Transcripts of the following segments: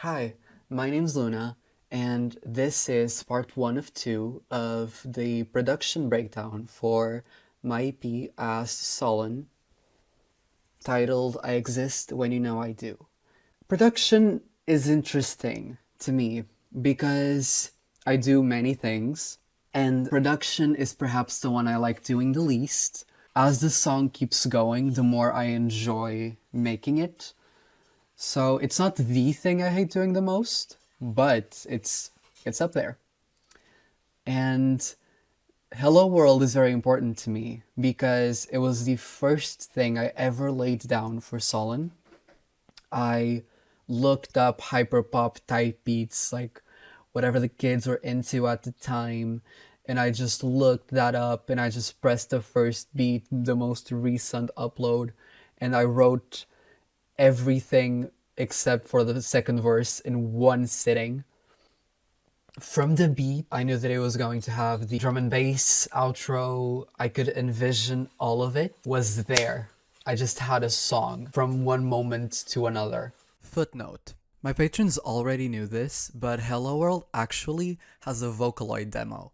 Hi, my name's Luna, and this is part one of two of the production breakdown for my EP as Solen, titled I Exist When You Know I Do. Production is interesting to me because I do many things, and production is perhaps the one I like doing the least. As the song keeps going, the more I enjoy making it. So it's not the thing I hate doing the most, but it's up there. And Hello World is very important to me because it was the first thing I ever laid down for Solon. I looked up hyperpop type beats, like whatever the kids were into at the time, and I just looked that up and I just pressed the first beat, the most recent upload, and I wrote everything except for the second verse in one sitting. From the beat, I knew that it was going to have the drum and bass outro. I could envision all of it was there. I just had a song from one moment to another. Footnote. My patrons already knew this, but Hello World actually has a Vocaloid demo.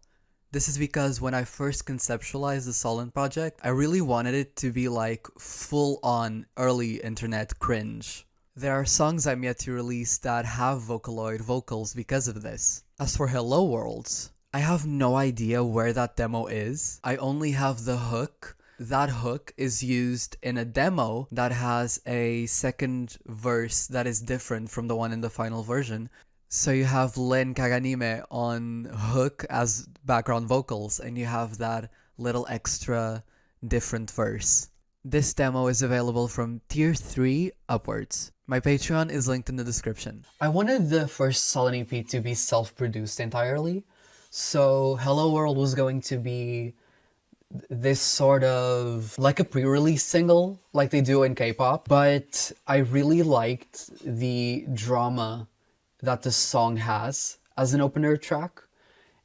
This is because when I first conceptualized the Solent project, I really wanted it to be like full-on early internet cringe. There are songs I'm yet to release that have Vocaloid vocals because of this. As for Hello Worlds, I have no idea where that demo is. I only have the hook. That hook is used in a demo that has a second verse that is different from the one in the final version. So you have Len Kaganime on hook as background vocals, and you have that little extra different verse. This demo is available from tier 3 upwards. My Patreon is linked in the description. I wanted the first Solon EP to be self-produced entirely, so Hello World was going to be this sort of like a pre-release single like they do in K-pop, but I really liked the drama that the song has as an opener track,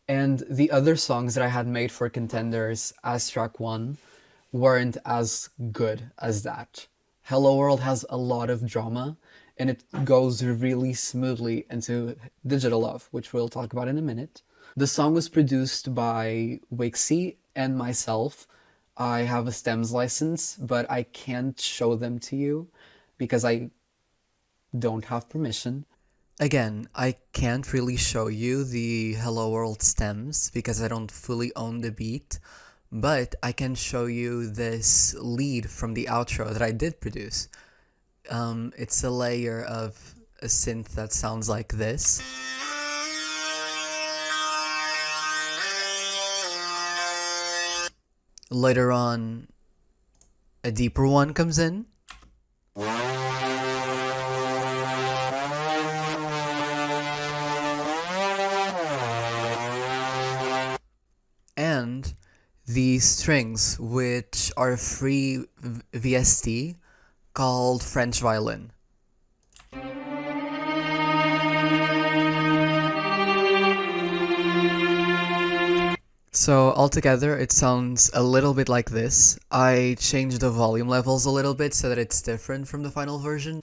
and the other songs that I had made for Contenders as track 1 weren't as good as that. Hello World has a lot of drama, and it goes really smoothly into DigitaLove, which we'll talk about in a minute. The song was produced by Wixie and myself. I have a stems license, but I can't show them to you because I don't have permission. Again, I can't really show you the Hello World stems because I don't fully own the beat, but I can show you this lead from the outro that I did produce. It's a layer of a synth that sounds like this. Later on, a deeper one comes in. And the strings, which are a free VST called French violin. So altogether it sounds a little bit like this. I changed the volume levels a little bit so that it's different from the final version.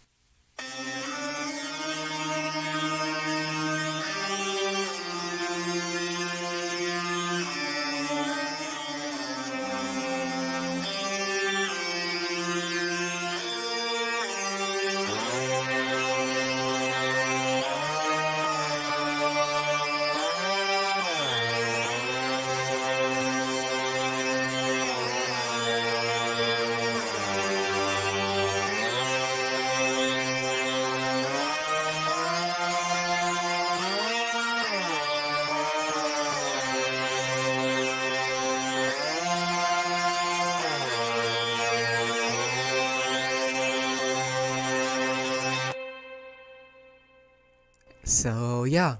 So yeah,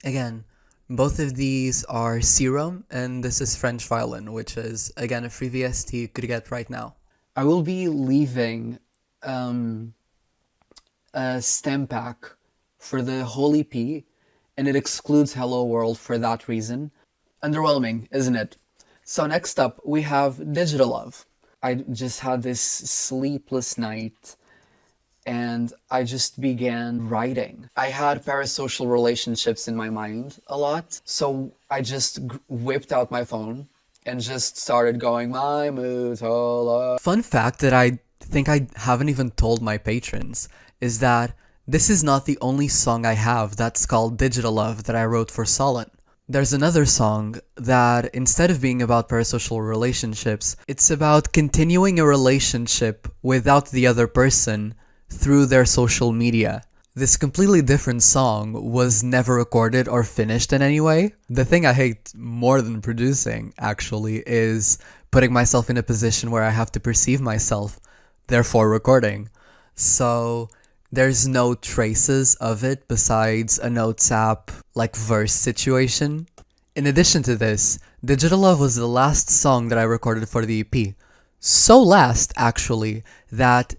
again, both of these are Serum, and this is French Violin, which is, again, a free VST you could get right now. I will be leaving a stem pack for the whole EP, and it excludes Hello World for that reason. Underwhelming, isn't it? So next up, we have DigitaLove. I just had this sleepless night, and I just began writing. I had parasocial relationships in my mind a lot, so I just whipped out my phone and just started going, my mood's all up. Fun fact that I think I haven't even told my patrons is that this is not the only song I have that's called DigitaLove that I wrote for Solen. There's another song that, instead of being about parasocial relationships, it's about continuing a relationship without the other person through their social media. This completely different song was never recorded or finished in any way. The thing I hate more than producing, actually, is putting myself in a position where I have to perceive myself, therefore recording. So there's no traces of it besides a notes app, like verse situation. In addition to this, DigitaLove was the last song that I recorded for the EP. So last, actually, that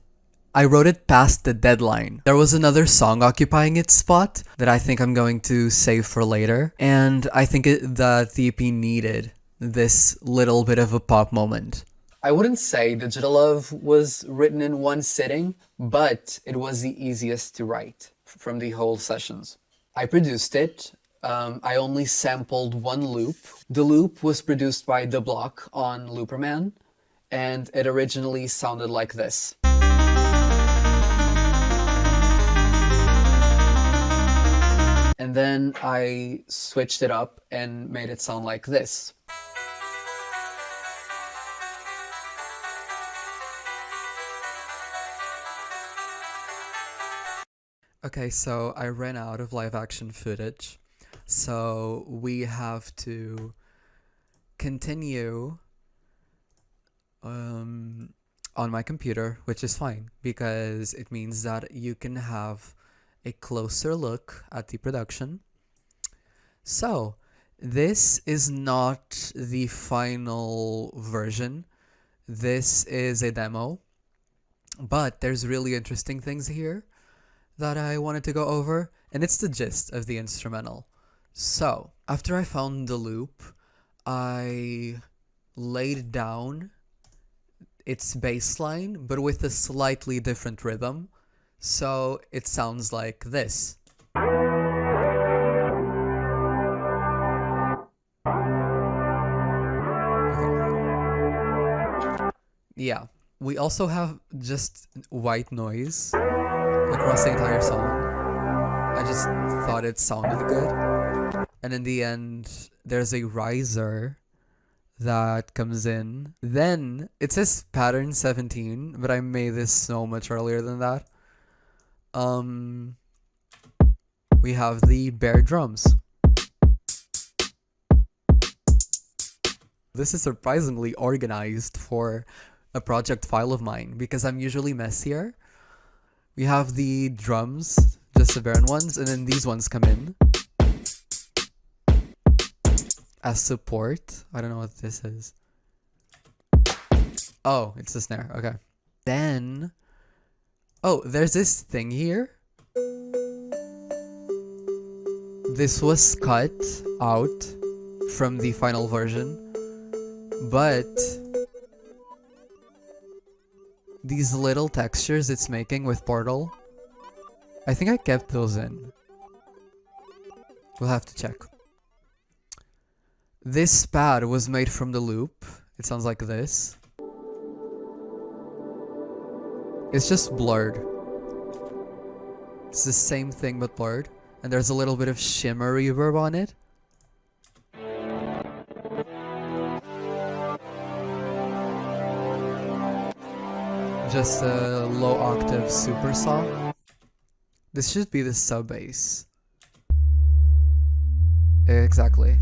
I wrote it past the deadline. There was another song occupying its spot that I think I'm going to save for later, and I think that the EP needed this little bit of a pop moment. I wouldn't say DigitaLove was written in one sitting, but it was the easiest to write from the whole sessions. I produced it. I only sampled one loop. The loop was produced by DuhBlock on Looperman, and it originally sounded like this. And then I switched it up and made it sound like this. Okay, so I ran out of live action footage, so we have to continue on my computer, which is fine because it means that you can have a closer look at the production. So this is not the final version. This is a demo, but there's really interesting things here that I wanted to go over, and it's the gist of the instrumental. So, after I found the loop, I laid down its bass line, but with a slightly different rhythm, so it sounds like this. Yeah, we also have just white noise across the entire song. I just thought it sounded good. And in the end, there's a riser that comes in. Then, it says pattern 17, but I made this so much earlier than that. We have the bare drums. This is surprisingly organized for a project file of mine because I'm usually messier. We have the drums, just the barren ones, and then these ones come in as support. I don't know what this is. Oh, it's the snare. Okay. Then, oh, there's this thing here. This was cut out from the final version, but these little textures it's making with Portal, I think I kept those in. We'll have to check. This pad was made from the loop. It sounds like this. It's just blurred. It's the same thing but blurred. And there's a little bit of shimmer reverb on it. Just a low octave super saw. This should be the sub bass. Exactly.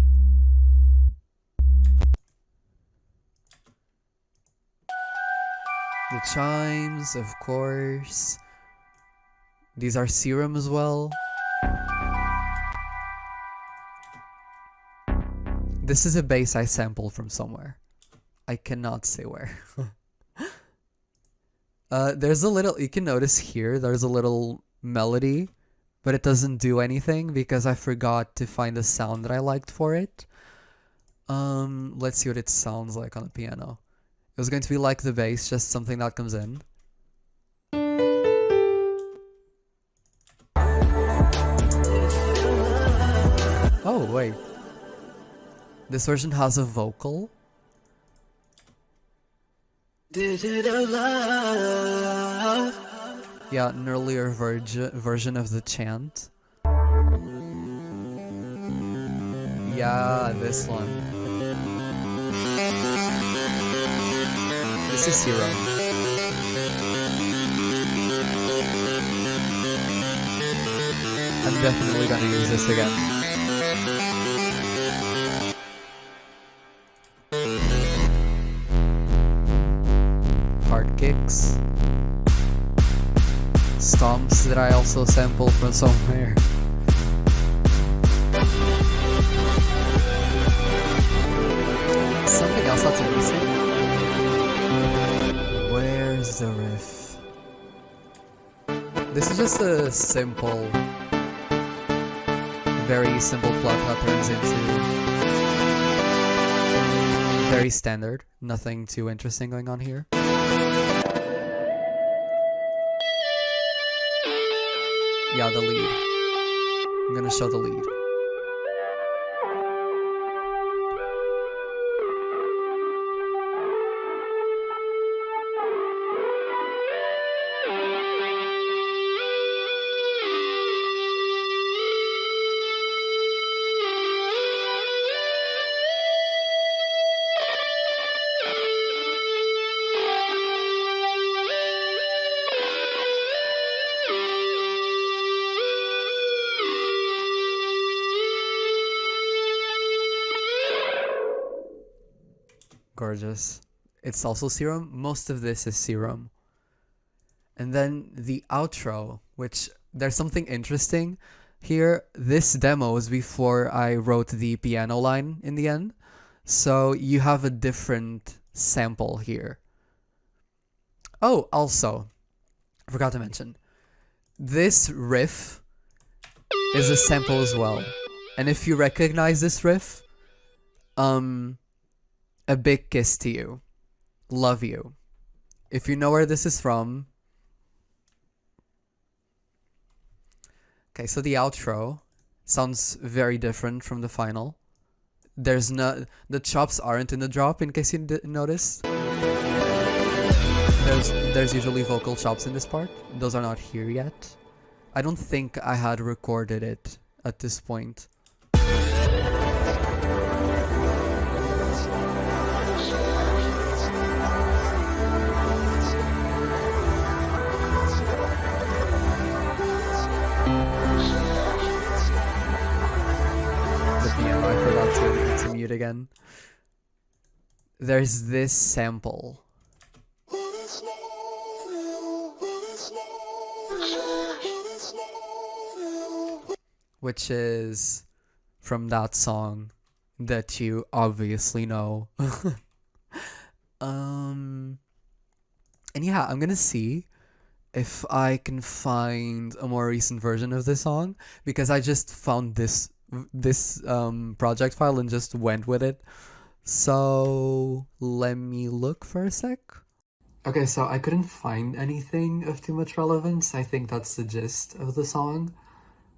The chimes, of course. These are serum as well. This is a bass I sampled from somewhere. I cannot say where. There's a little, you can notice here, there's a little melody, but it doesn't do anything because I forgot to find a sound that I liked for it. Let's see what it sounds like on the piano. It was going to be like the bass, just something that comes in. Oh, wait. This version has a vocal? DigitaLove. Yeah, an earlier version of the chant. Yeah, this one. This is Serum. I'm definitely gonna use this again. Hard kicks. Stomps that I also sampled from somewhere. Something else that's interesting. Where's the riff? This is just a simple, very simple plot that turns into very standard. Nothing too interesting going on here. Yeah, the lead. I'm gonna show the lead. Gorgeous. It's also Serum. Most of this is Serum. And then the outro, which there's something interesting here. This demo was before I wrote the piano line in the end. So you have a different sample here. Oh, also, I forgot to mention, this riff is a sample as well. And if you recognize this riff, a big kiss to you. Love you. If you know where this is from. Okay, so the outro sounds very different from the final. There's no, the chops aren't in the drop, in case you didn't notice. There's usually vocal chops in this part. Those are not here yet. I don't think I had recorded it at this point. I forgot to mute again. There's this sample. Which is from that song that you obviously know. And yeah, I'm gonna see if I can find a more recent version of this song, because I just found this project file and just went with it. So let me look for a sec. Okay, so I couldn't find anything of too much relevance. I think that's the gist of the song.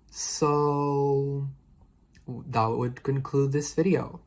So that would conclude this video.